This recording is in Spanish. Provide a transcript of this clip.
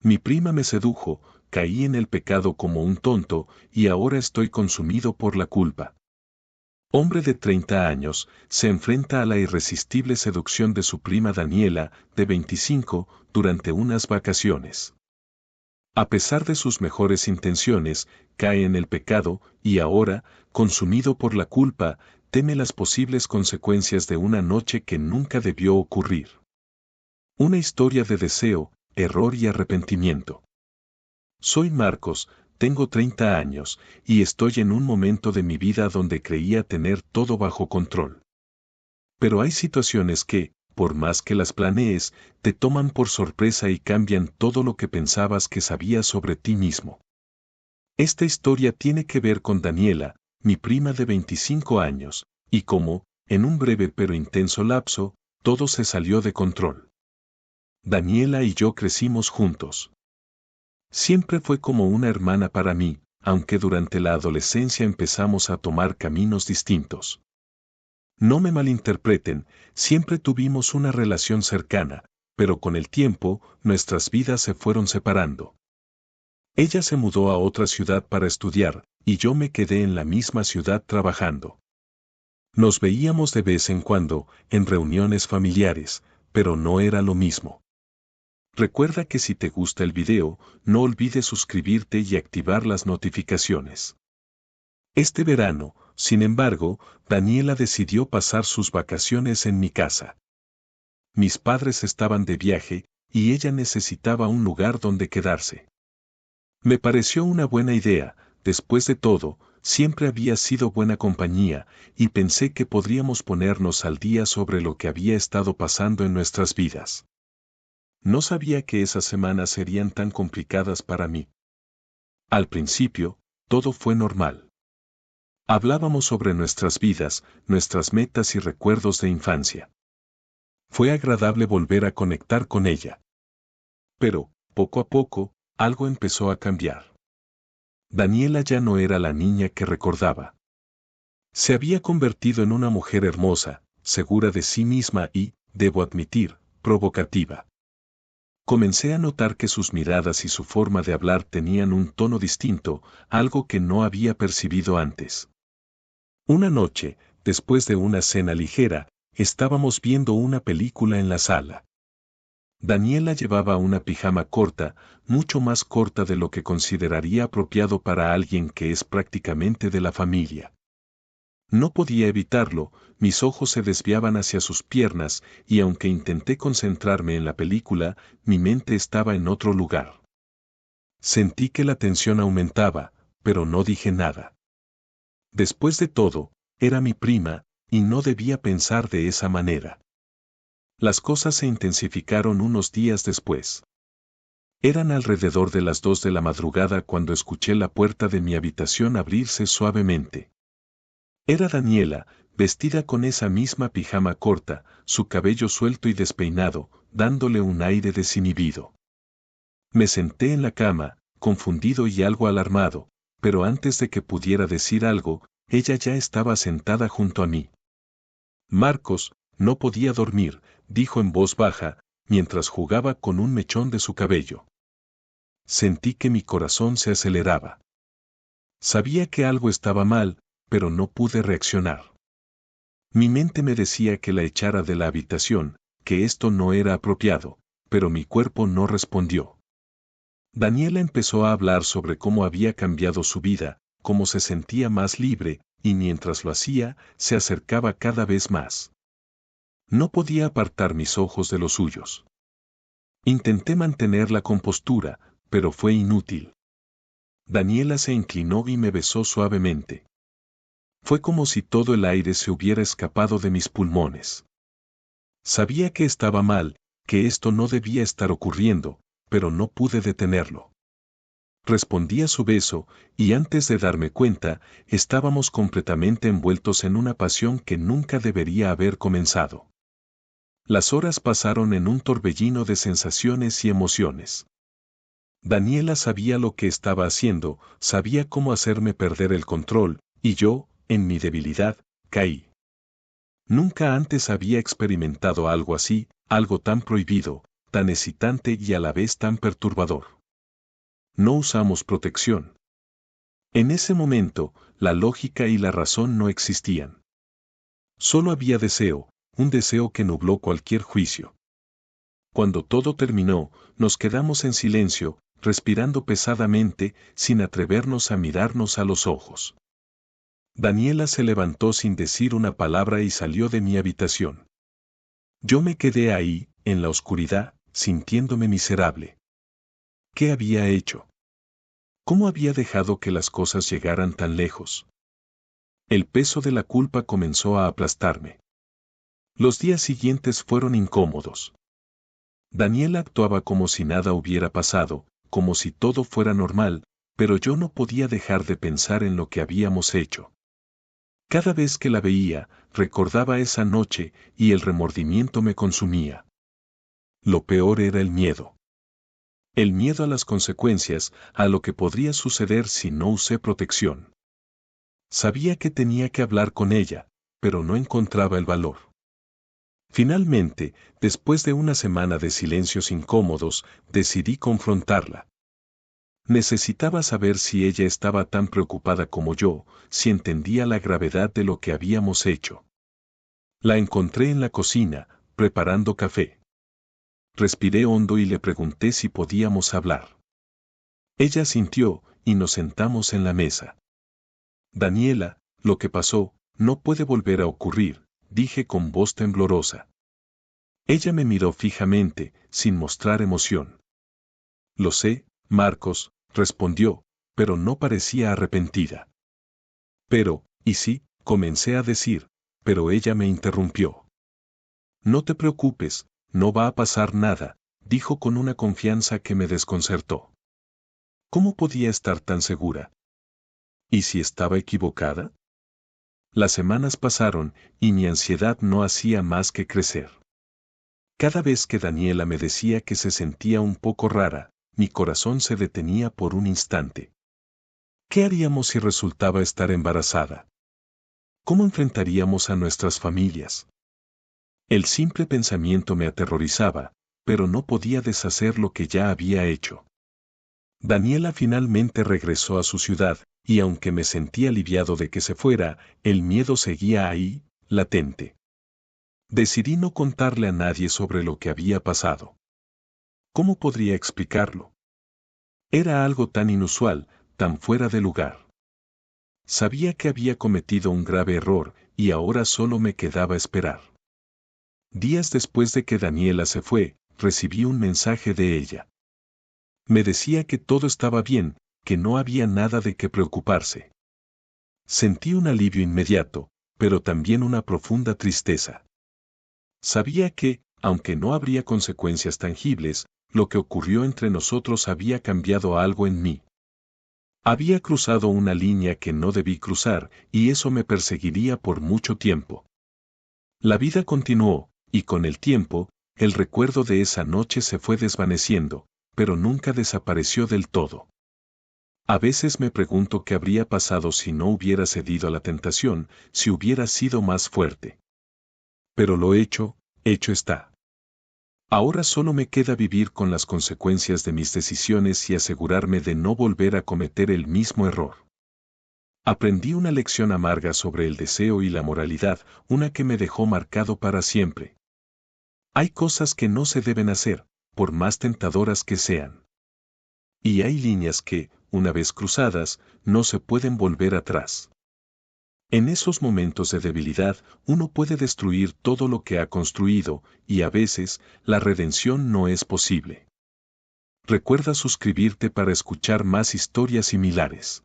Mi prima me sedujo, caí en el pecado como un tonto y ahora estoy consumido por la culpa. Hombre de 30 años, se enfrenta a la irresistible seducción de su prima Daniela, de 25, durante unas vacaciones. A pesar de sus mejores intenciones, cae en el pecado y ahora, consumido por la culpa, teme las posibles consecuencias de una noche que nunca debió ocurrir. Una historia de deseo, error y arrepentimiento. Soy Marcos, tengo 30 años, y estoy en un momento de mi vida donde creía tener todo bajo control. Pero hay situaciones que, por más que las planees, te toman por sorpresa y cambian todo lo que pensabas que sabías sobre ti mismo. Esta historia tiene que ver con Daniela, mi prima de 25 años, y cómo, en un breve pero intenso lapso, todo se salió de control. Daniela y yo crecimos juntos. Siempre fue como una hermana para mí, aunque durante la adolescencia empezamos a tomar caminos distintos. No me malinterpreten, siempre tuvimos una relación cercana, pero con el tiempo, nuestras vidas se fueron separando. Ella se mudó a otra ciudad para estudiar, y yo me quedé en la misma ciudad trabajando. Nos veíamos de vez en cuando, en reuniones familiares, pero no era lo mismo. Recuerda que si te gusta el video, no olvides suscribirte y activar las notificaciones. Este verano, sin embargo, Daniela decidió pasar sus vacaciones en mi casa. Mis padres estaban de viaje, y ella necesitaba un lugar donde quedarse. Me pareció una buena idea, después de todo, siempre había sido buena compañía, y pensé que podríamos ponernos al día sobre lo que había estado pasando en nuestras vidas. No sabía que esas semanas serían tan complicadas para mí. Al principio, todo fue normal. Hablábamos sobre nuestras vidas, nuestras metas y recuerdos de infancia. Fue agradable volver a conectar con ella. Pero, poco a poco, algo empezó a cambiar. Daniela ya no era la niña que recordaba. Se había convertido en una mujer hermosa, segura de sí misma y, debo admitir, provocativa. Comencé a notar que sus miradas y su forma de hablar tenían un tono distinto, algo que no había percibido antes. Una noche, después de una cena ligera, estábamos viendo una película en la sala. Daniela llevaba una pijama corta, mucho más corta de lo que consideraría apropiado para alguien que es prácticamente de la familia. No podía evitarlo, mis ojos se desviaban hacia sus piernas, y aunque intenté concentrarme en la película, mi mente estaba en otro lugar. Sentí que la tensión aumentaba, pero no dije nada. Después de todo, era mi prima, y no debía pensar de esa manera. Las cosas se intensificaron unos días después. Eran alrededor de las 2 de la madrugada cuando escuché la puerta de mi habitación abrirse suavemente. Era Daniela, vestida con esa misma pijama corta, su cabello suelto y despeinado, dándole un aire desinhibido. Me senté en la cama, confundido y algo alarmado, pero antes de que pudiera decir algo, ella ya estaba sentada junto a mí. Marcos, no podía dormir, dijo en voz baja, mientras jugaba con un mechón de su cabello. Sentí que mi corazón se aceleraba. Sabía que algo estaba mal, pero no pude reaccionar. Mi mente me decía que la echara de la habitación, que esto no era apropiado, pero mi cuerpo no respondió. Daniela empezó a hablar sobre cómo había cambiado su vida, cómo se sentía más libre, y mientras lo hacía, se acercaba cada vez más. No podía apartar mis ojos de los suyos. Intenté mantener la compostura, pero fue inútil. Daniela se inclinó y me besó suavemente. Fue como si todo el aire se hubiera escapado de mis pulmones. Sabía que estaba mal, que esto no debía estar ocurriendo, pero no pude detenerlo. Respondí a su beso, y antes de darme cuenta, estábamos completamente envueltos en una pasión que nunca debería haber comenzado. Las horas pasaron en un torbellino de sensaciones y emociones. Daniela sabía lo que estaba haciendo, sabía cómo hacerme perder el control, y yo, en mi debilidad, caí. Nunca antes había experimentado algo así, algo tan prohibido, tan excitante y a la vez tan perturbador. No usamos protección. En ese momento, la lógica y la razón no existían. Solo había deseo, un deseo que nubló cualquier juicio. Cuando todo terminó, nos quedamos en silencio, respirando pesadamente, sin atrevernos a mirarnos a los ojos. Daniela se levantó sin decir una palabra y salió de mi habitación. Yo me quedé ahí, en la oscuridad, sintiéndome miserable. ¿Qué había hecho? ¿Cómo había dejado que las cosas llegaran tan lejos? El peso de la culpa comenzó a aplastarme. Los días siguientes fueron incómodos. Daniela actuaba como si nada hubiera pasado, como si todo fuera normal, pero yo no podía dejar de pensar en lo que habíamos hecho. Cada vez que la veía, recordaba esa noche y el remordimiento me consumía. Lo peor era el miedo. El miedo a las consecuencias, a lo que podría suceder si no usé protección. Sabía que tenía que hablar con ella, pero no encontraba el valor. Finalmente, después de una semana de silencios incómodos, decidí confrontarla. Necesitaba saber si ella estaba tan preocupada como yo, si entendía la gravedad de lo que habíamos hecho. La encontré en la cocina, preparando café. Respiré hondo y le pregunté si podíamos hablar. Ella asintió, y nos sentamos en la mesa. Daniela, lo que pasó, no puede volver a ocurrir, dije con voz temblorosa. Ella me miró fijamente, sin mostrar emoción. Lo sé, Marcos, respondió, pero no parecía arrepentida. Pero, ¿y sí? Comencé a decir, pero ella me interrumpió. No te preocupes, no va a pasar nada, dijo con una confianza que me desconcertó. ¿Cómo podía estar tan segura? ¿Y si estaba equivocada? Las semanas pasaron, y mi ansiedad no hacía más que crecer. Cada vez que Daniela me decía que se sentía un poco rara, mi corazón se detenía por un instante. ¿Qué haríamos si resultaba estar embarazada? ¿Cómo enfrentaríamos a nuestras familias? El simple pensamiento me aterrorizaba, pero no podía deshacer lo que ya había hecho. Daniela finalmente regresó a su ciudad, y aunque me sentí aliviado de que se fuera, el miedo seguía ahí, latente. Decidí no contarle a nadie sobre lo que había pasado. ¿Cómo podría explicarlo? Era algo tan inusual, tan fuera de lugar. Sabía que había cometido un grave error, y ahora solo me quedaba esperar. Días después de que Daniela se fue, recibí un mensaje de ella. Me decía que todo estaba bien, que no había nada de qué preocuparse. Sentí un alivio inmediato, pero también una profunda tristeza. Sabía que, aunque no habría consecuencias tangibles, lo que ocurrió entre nosotros había cambiado algo en mí. Había cruzado una línea que no debí cruzar, y eso me perseguiría por mucho tiempo. La vida continuó, y con el tiempo, el recuerdo de esa noche se fue desvaneciendo, pero nunca desapareció del todo. A veces me pregunto qué habría pasado si no hubiera cedido a la tentación, si hubiera sido más fuerte. Pero lo hecho está. Ahora solo me queda vivir con las consecuencias de mis decisiones y asegurarme de no volver a cometer el mismo error. Aprendí una lección amarga sobre el deseo y la moralidad, una que me dejó marcado para siempre. Hay cosas que no se deben hacer, por más tentadoras que sean. Y hay líneas que, una vez cruzadas, no se pueden volver atrás. En esos momentos de debilidad, uno puede destruir todo lo que ha construido, y a veces, la redención no es posible. Recuerda suscribirte para escuchar más historias similares.